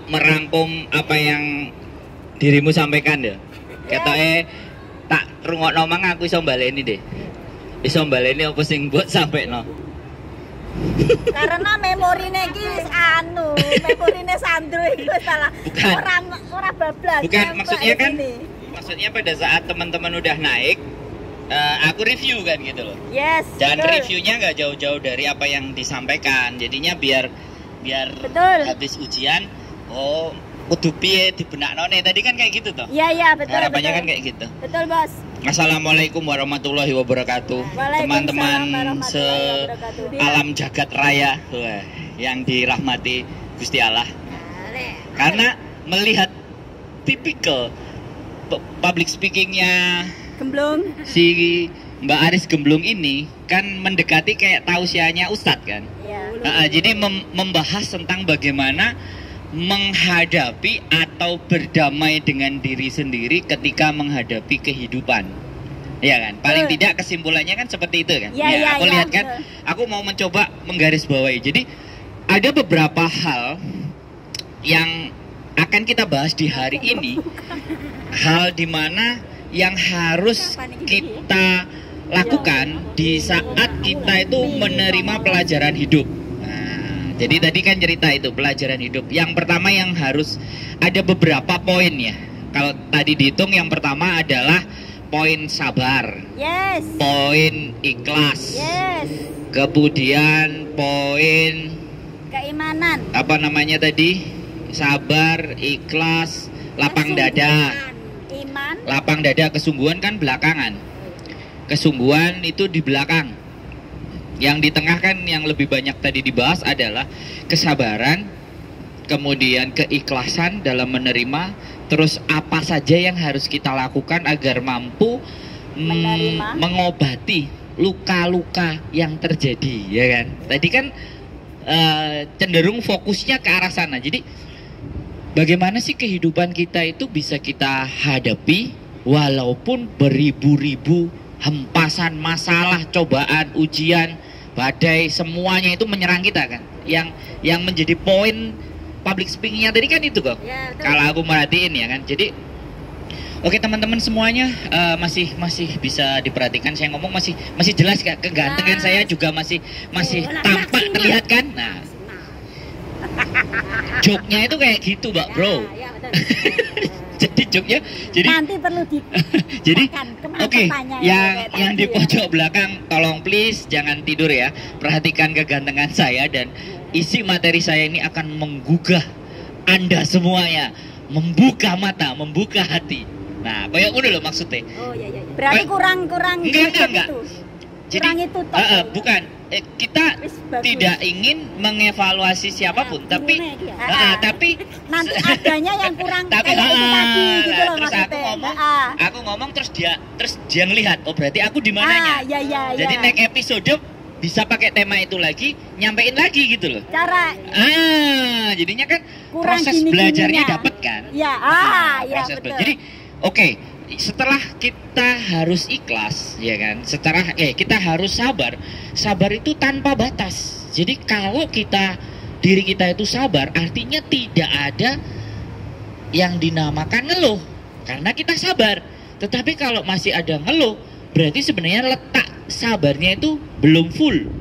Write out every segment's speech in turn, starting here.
merangkum apa yang dirimu sampaikan ya. Ketoke tak rungokno mang aku iso baleni deh. Iso baleni apa sing mbok sampekno. Karena memorine iki memorine Sandro itu salah. Ora bablas. Bukan, maksudnya pada saat teman-teman udah naik, aku review kan gitu loh. Yes. Dan betul. reviewnya nggak jauh-jauh dari apa yang disampaikan. Jadinya biar betul. habis ujian, kudu piye dibenakno nih. Tadi kan kayak gitu toh. Iya, betul. Harapannya betul. kan kayak gitu. Betul, Bos. Assalamualaikum warahmatullahi wabarakatuh. Teman-teman alam jagat raya yang dirahmati Gusti Allah. Karena melihat tipikal public speakingnya Gemblung si Mbak Aris Gemblung ini kan mendekati kayak tausiahnya Ustadz kan. Iya. Jadi membahas tentang bagaimana menghadapi atau berdamai dengan diri sendiri ketika menghadapi kehidupan. Ya kan? Paling tidak kesimpulannya kan seperti itu kan. Aku lihat kan, aku mau mencoba menggarisbawahi. Jadi ada beberapa hal yang akan kita bahas di hari ini. Hal dimana yang harus kita lakukan di saat kita itu menerima pelajaran hidup. Jadi tadi kan cerita itu pelajaran hidup. Yang pertama yang harus ada beberapa poin ya. Kalau tadi dihitung yang pertama adalah poin sabar. Yes. Poin ikhlas. Yes. Kemudian poin keimanan. Apa namanya tadi? Sabar, ikhlas, lapang dada. Iman. Lapang dada, kesungguhan kan belakangan. Kesungguhan itu di belakang. Yang di tengah kan yang lebih banyak tadi dibahas adalah kesabaran, kemudian keikhlasan dalam menerima, terus apa saja yang harus kita lakukan agar mampu mengobati luka-luka yang terjadi, ya kan? Tadi kan cenderung fokusnya ke arah sana. Jadi bagaimana sih kehidupan kita itu bisa kita hadapi walaupun beribu-ribu hempasan masalah, cobaan, ujian, badai, semuanya itu menyerang kita kan. Yang menjadi poin public speakingnya tadi kan itu kok. Ya, kalau aku merhatiin ya kan. Jadi oke teman-teman semuanya masih bisa diperhatikan saya ngomong masih jelas kan, kegantengan saya juga masih tampak terlihat kan. Nah. Joknya itu kayak gitu, Mbak, Bro. Ya, Jadi joknya nanti perlu di jadi oke, yang di pojok belakang tolong please jangan tidur ya. Perhatikan kegantengan saya dan isi materi saya ini akan menggugah Anda semuanya, membuka mata, membuka hati. Nah, kayak udah loh maksudnya. Oh iya. Berarti kurang enggak. Jadi itu bukan kita tidak ingin mengevaluasi siapapun, tapi nanti adanya yang kurang tapi kayak itu tadi gitu loh terus maksudnya. aku ngomong terus dia ngelihat oh berarti aku di mananya. Jadi next episode bisa pakai tema itu lagi, nyampein lagi gitu loh. Jadinya kan kurang proses belajarnya dapat kan? Proses betul. Jadi setelah kita harus ikhlas ya kan, kita harus sabar. Sabar itu tanpa batas. Jadi kalau diri kita itu sabar, artinya tidak ada yang dinamakan ngeluh karena kita sabar. Tetapi kalau masih ada ngeluh, berarti sebenarnya letak sabarnya itu belum full.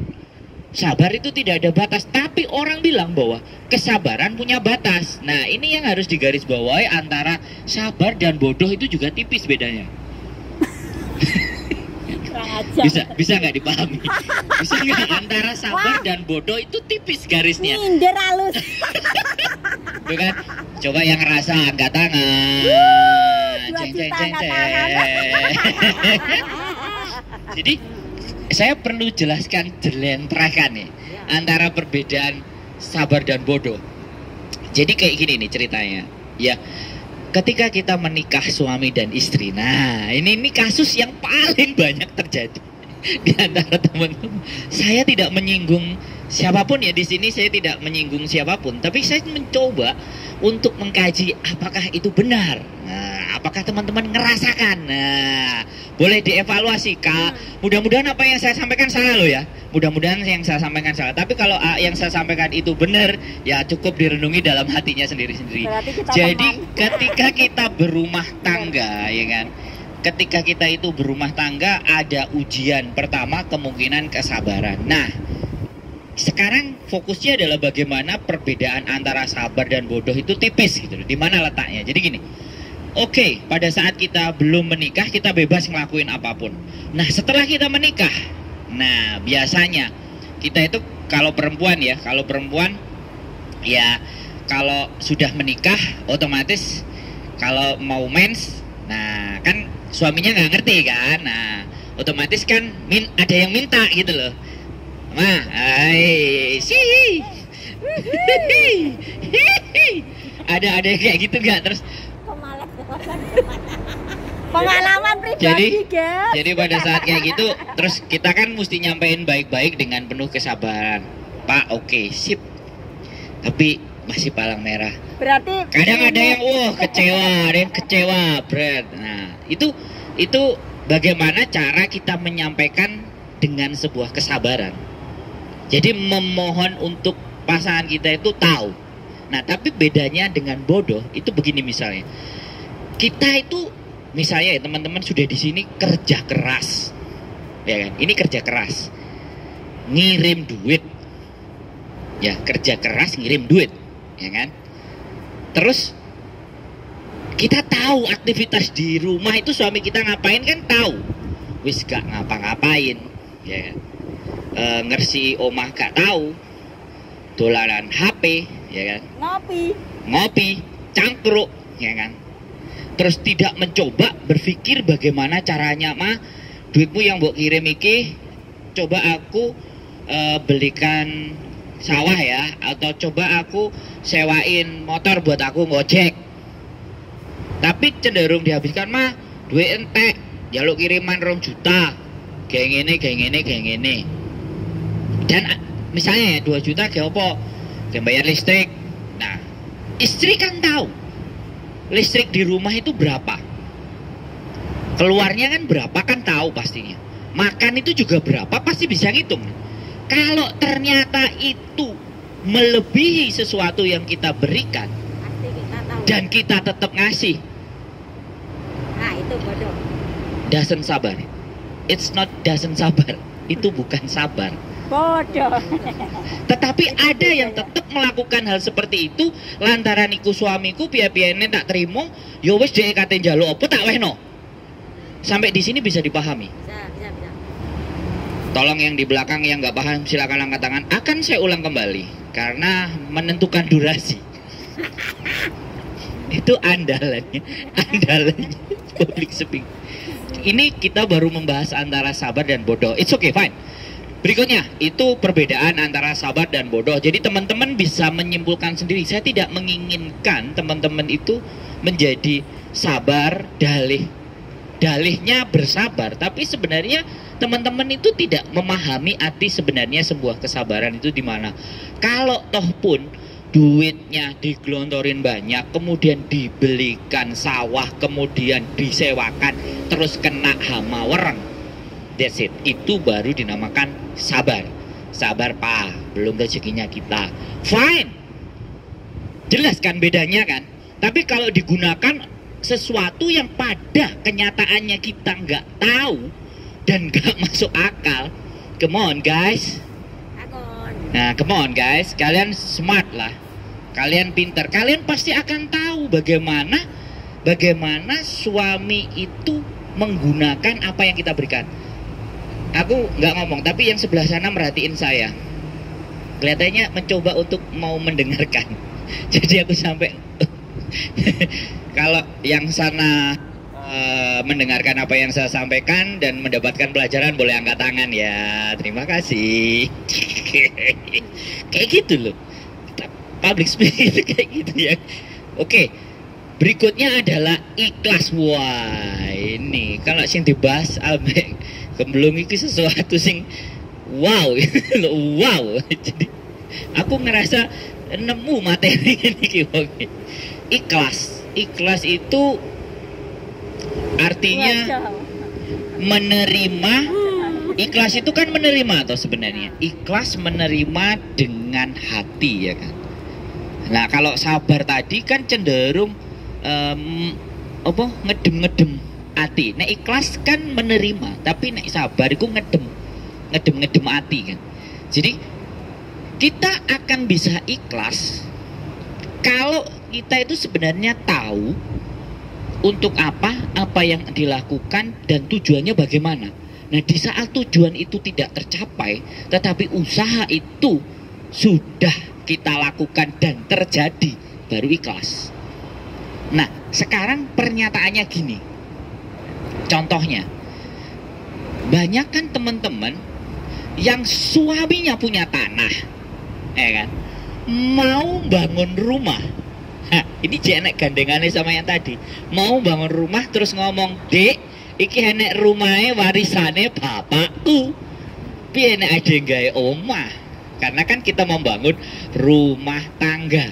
Sabar itu tidak ada batas, tapi orang bilang bahwa kesabaran punya batas. Nah, ini yang harus digarisbawahi antara sabar dan bodoh itu juga tipis bedanya. Bisa nggak dipahami? Bisa nggak antara sabar dan bodoh itu tipis garisnya? Minder halus. Bukan? Coba yang ngerasa angkat tangan. Ceng. Jadi saya perlu jelaskan jelentrakan nih antara perbedaan sabar dan bodoh. Jadi kayak gini nih ceritanya. Ya, ketika kita menikah suami dan istri. Nah, ini kasus yang paling banyak terjadi di antara teman-teman. Saya tidak menyinggung siapapun ya di sini, saya tidak menyinggung siapapun, tapi saya mencoba untuk mengkaji apakah itu benar. Nah, apakah teman-teman ngerasakan? Nah, boleh dievaluasi, Kak. Mudah-mudahan apa yang saya sampaikan salah loh ya. Mudah-mudahan yang saya sampaikan salah. Tapi kalau yang saya sampaikan itu benar, ya cukup direnungi dalam hatinya sendiri-sendiri. Jadi ketika kita berumah tangga, ya kan? Ketika kita itu berumah tangga ada ujian. Pertama kemungkinan kesabaran. Nah, sekarang fokusnya adalah bagaimana perbedaan antara sabar dan bodoh itu tipis gitu. Di mana letaknya? Jadi gini. Oke, pada saat kita belum menikah kita bebas ngelakuin apapun. Nah, setelah kita menikah, nah biasanya kita itu kalau perempuan ya, kalau sudah menikah otomatis kalau mau mens, nah kan suaminya nggak ngerti kan, nah otomatis kan ada yang minta gitu loh. Mah, ada yang kayak gitu nggak? Terus pengalaman pribadi, jadi pada saat kayak gitu, terus kita kan mesti nyampein baik-baik dengan penuh kesabaran. Pak, oke, sip. Tapi masih palang merah. Berarti kadang ada yang kecewa, berat. Nah, itu bagaimana cara kita menyampaikan dengan sebuah kesabaran. Jadi memohon untuk pasangan kita itu tahu. Nah, tapi bedanya dengan bodoh itu begini misalnya. Kita itu misalnya ya teman-teman sudah di sini kerja keras. Ya kan? Ini kerja keras. Ngirim duit. Ya, kerja keras ngirim duit, ya kan? Terus kita tahu aktivitas di rumah itu suami kita ngapain kan tahu. Wis gak ngapa-ngapain, ya kan? Ngersi omah gak tahu, dolaran HP, ya kan? Ngopi, cangkruk, ya kan? Terus tidak mencoba berpikir bagaimana caranya, mah duitmu yang mbok kirim iki, coba aku belikan sawah ya, atau coba aku sewain motor buat aku ngojek. Tapi cenderung dihabiskan mah duit entek, jaluk kiriman 2 juta, kayak gini. Dan misalnya ya 2 juta kayak apa? Kayak bayar listrik. Nah, istri kan tahu listrik di rumah itu berapa, keluarnya kan berapa kan tahu pastinya. Makan itu juga berapa pasti bisa ngitung. Kalau ternyata itu melebihi sesuatu yang kita berikan dan kita tetap ngasih, nah itu bodoh. Doesn't sabar. It's not doesn't sabar. Itu bukan sabar. Bodoh. Tetapi ada yang tetap melakukan hal seperti itu lantaran iku suamiku piye-piyene tak terima, ya wis dhek kate njaluk apa tak wehno. Sampai di sini bisa dipahami. Bisa. Tolong yang di belakang yang nggak paham silakan angkat tangan. Akan saya ulang kembali karena menentukan durasi. Itu andalannya public speaking. Ini kita baru membahas antara sabar dan bodoh. It's okay, fine. Berikutnya, itu perbedaan antara sabar dan bodoh. Jadi teman-teman bisa menyimpulkan sendiri. Saya tidak menginginkan teman-teman itu menjadi sabar, dalihnya bersabar. Tapi sebenarnya teman-teman itu tidak memahami arti sebenarnya sebuah kesabaran itu di mana. Kalau toh pun duitnya digelontorin banyak, kemudian dibelikan sawah, kemudian disewakan, terus kena hama wereng. That's it. Itu baru dinamakan sabar. Sabar Pak, belum rezekinya kita. Fine. Jelas kan bedanya kan? Tapi kalau digunakan sesuatu yang pada kenyataannya kita nggak tahu dan nggak masuk akal, come on guys. Nah, come on guys, kalian smart lah. Kalian pintar. Kalian pasti akan tahu bagaimana suami itu menggunakan apa yang kita berikan. Aku nggak ngomong, tapi yang sebelah sana merhatiin saya. Kelihatannya mencoba untuk mau mendengarkan. Jadi aku sampai kalau yang sana mendengarkan apa yang saya sampaikan dan mendapatkan pelajaran boleh angkat tangan ya. Terima kasih. Kayak gitu loh. Public speaking itu kayak gitu ya. Oke. Berikutnya adalah ikhlas. Wah, ini kalau sing dibahas ambek kemblung iki sesuatu sing wow. Wow. Jadi aku ngerasa nemu materi ini. Ikhlas. Ikhlas itu Artinya menerima, ikhlas itu kan menerima atau sebenarnya ikhlas menerima dengan hati, ya kan. Nah kalau sabar tadi kan cenderung ngedem hati. Nek ikhlas kan menerima, tapi nek sabar itu ngedem hati kan. Jadi kita akan bisa ikhlas kalau kita itu sebenarnya tahu untuk apa yang dilakukan dan tujuannya bagaimana. Nah di saat tujuan itu tidak tercapai, tetapi usaha itu sudah kita lakukan dan terjadi, baru ikhlas. Nah sekarang pernyataannya gini, contohnya banyak kan teman-teman yang suaminya punya tanah, ya kan, mau bangun rumah. Nah, ini jenek gandengannya sama yang tadi. Mau bangun rumah terus ngomong, "Dek, iki enek rumahnya warisannya bapakku." Piye enek ade gawe omah. Karena kan kita membangun rumah tangga.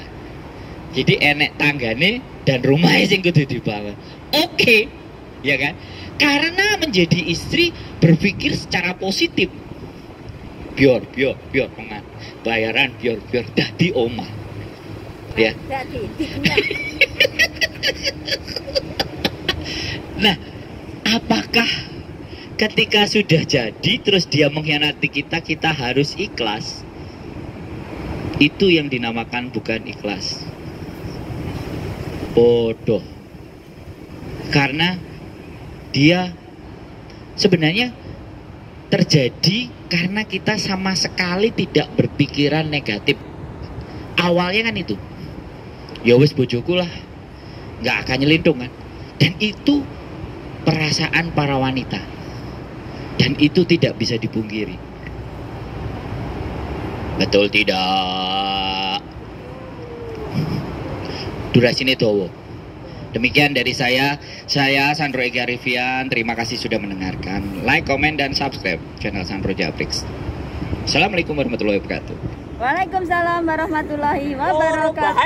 Jadi enek tanggane dan rumahnya sing kudu dibangun. Oke, ya kan? Karena menjadi istri berpikir secara positif. Biar bayaran biar dadi omah. Ya. Nah, apakah ketika sudah jadi terus dia mengkhianati kita harus ikhlas? Itu yang dinamakan bukan ikhlas, bodoh. Karena dia sebenarnya terjadi karena kita sama sekali tidak berpikiran negatif. Awalnya kan itu, ya wis bojoku lah, nggak akan nyelintung kan. Dan itu perasaan para wanita, dan itu tidak bisa dipungkiri. Betul tidak? Durasinya dowo. Demikian dari saya Sandro Egi Arifian. Terima kasih sudah mendengarkan. Like, komen, dan subscribe channel Sandro Jabrix. Assalamualaikum warahmatullahi wabarakatuh. Waalaikumsalam warahmatullahi wabarakatuh.